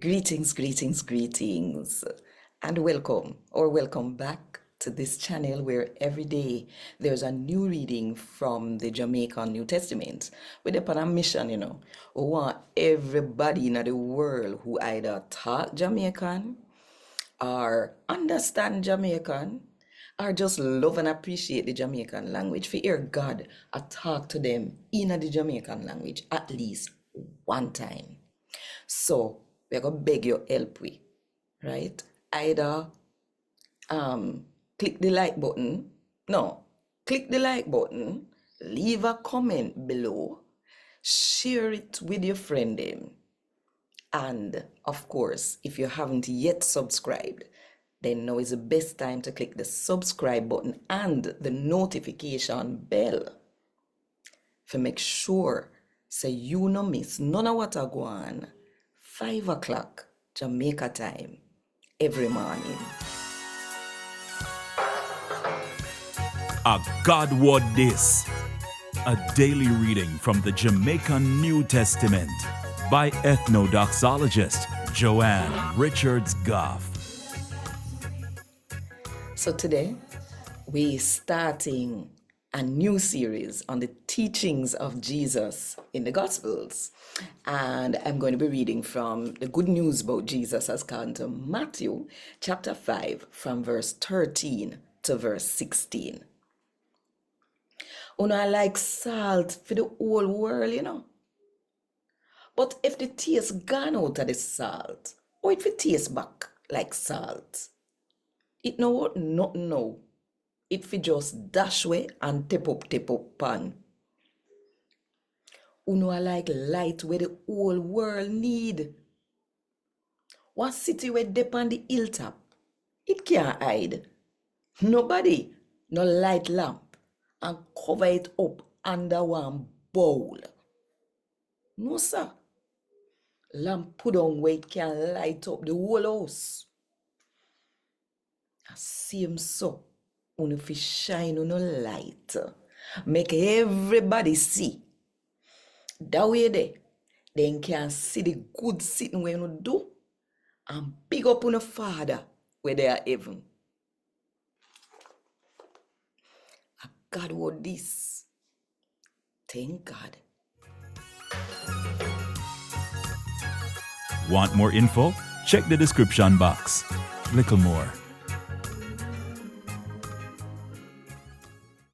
Greetings, and welcome back to this channel where every day there's a new reading from the Jamaican New Testament. We're upon a mission, We want everybody in the world who either talk Jamaican or understand Jamaican or just love and appreciate the Jamaican language for hear God I talk to them in the Jamaican language at least one time. So we're gonna beg your help right? Either click the like button. No, click the like button, leave a comment below, share it with your friend and of course, if you haven't yet subscribed, then now is the best time to click the subscribe button and the notification bell to make sure so you no miss none of what I go on 5 o'clock Jamaica time every morning. A God Word This, a daily reading from the Jamaican New Testament by Ethnodoxologist Richards Goffe. So today we're starting a new series on the teachings of Jesus in the Gospels. And I'm going to be reading from the Good News about Jesus as according to Matthew chapter 5 from verse 13 to verse 16. I like salt for the whole world, But if the taste gone out of the salt, or if it tastes back like salt, it no what nothing now. It fi just dash way and tip up pan. I like light where the whole world need. One city where dep on the hilltop, it can't hide. Nobody no light lamp and cover it up under one bowl. No sir. Lamp put on where it can light up the whole house. Same so, unu fi shine unu light. Make everybody see. That way they can see the good sitting where you do and big up on a Father where they are heaven. A God word this. Thank God. Want more info? Check the description box. Little more.